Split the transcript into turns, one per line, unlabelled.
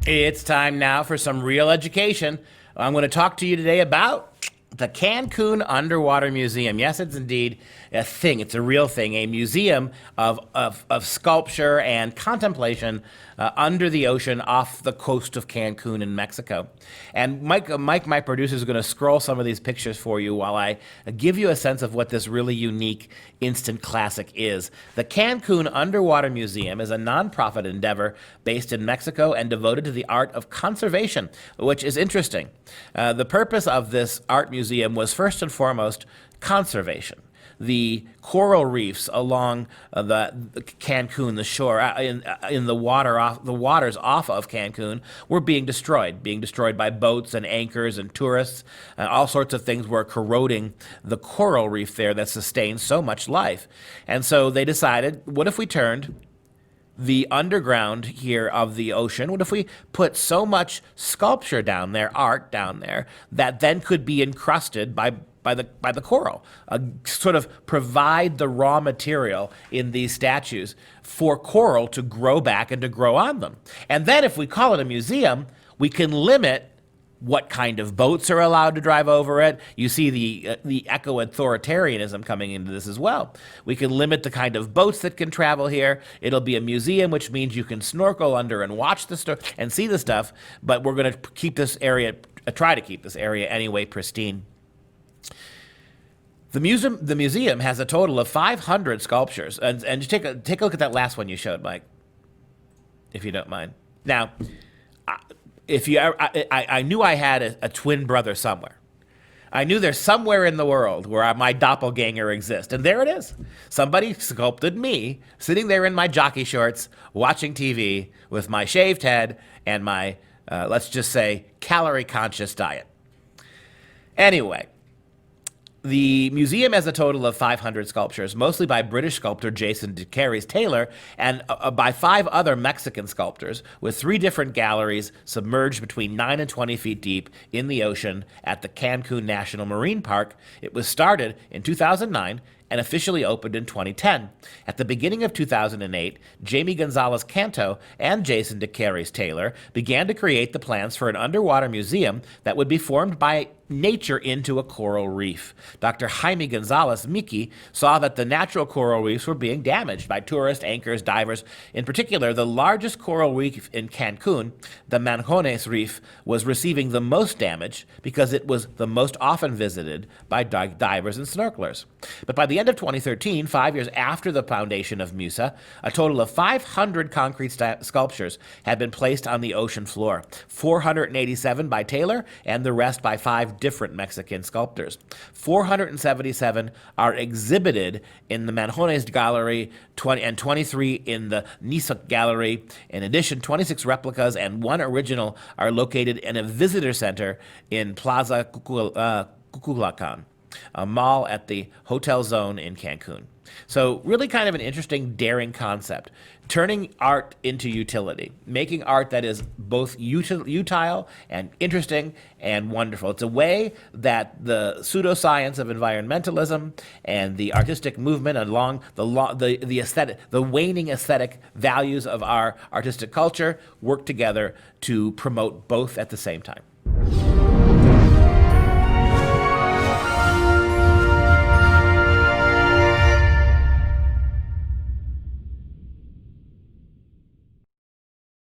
It's time now for some real education. I'm going to talk to you today about the Cancun Underwater Museum. Yes, it's indeed a thing. It's a real thing, a museum of sculpture and contemplation under the ocean off the coast of Cancun in Mexico. And Mike, my producer, is going to scroll some of these pictures for you while I give you a sense of what this really unique instant classic is. The Cancun Underwater Museum is a nonprofit endeavor based in Mexico and devoted to the art of conservation, which is interesting. The purpose of this art museum was first and foremost conservation. The coral reefs along the Cancun, the shore, in the waters off of Cancun, were being destroyed by boats and anchors and tourists. All sorts of things were corroding the coral reef there that sustains so much life. And so they decided, what if we turned the underground here of the ocean, what if we put so much sculpture down there, art down there, that then could be encrusted by the coral, sort of provide the raw material in these statues for coral to grow back and to grow on them. And then if we call it a museum, we can limit what kind of boats are allowed to drive over it. You see the eco-authoritarianism coming into this as well. We can limit the kind of boats that can travel here. It'll be a museum, which means you can snorkel under and watch the stuff and see the stuff, but we're going to keep this area, try to keep this area anyway pristine. The museum has a total of 500 sculptures, and take a look at that last one you showed, Mike, if you don't mind. Now, I knew I had a twin brother somewhere. I knew there's somewhere in the world where my doppelganger exists, and there it is. Somebody sculpted me sitting there in my jockey shorts, watching TV with my shaved head and my, let's just say, calorie-conscious diet. Anyway, the museum has a total of 500 sculptures, mostly by British sculptor Jason de Taylor and by 5 other Mexican sculptors, with 3 different galleries submerged between 9 and 20 feet deep in the ocean at the Cancun National Marine Park. It was started in 2009 and officially opened in 2010. At the beginning of 2008, Jamie Gonzalez Canto and Jason de Taylor began to create the plans for an underwater museum that would be formed by nature into a coral reef. Dr. Jaime Gonzalez Miki saw that the natural coral reefs were being damaged by tourists, anchors, divers. In particular, the largest coral reef in Cancun, the Manjones Reef, was receiving the most damage because it was the most often visited by divers and snorkelers. But by the end of 2013, 5 years after the foundation of MUSA, a total of 500 concrete sculptures had been placed on the ocean floor, 487 by Taylor and the rest by 5 different Mexican sculptors. 477 are exhibited in the Manjones Gallery and 23 in the Nizuc Gallery. In addition, 26 replicas and 1 original are located in a visitor center in Plaza Cuculcan, a mall at the Hotel Zone in Cancun. So really kind of an interesting, daring concept. Turning art into utility, making art that is both utile and interesting and wonderful. It's a way that the pseudoscience of environmentalism and the artistic movement along the aesthetic, the waning aesthetic values of our artistic culture work together to promote both at the same time.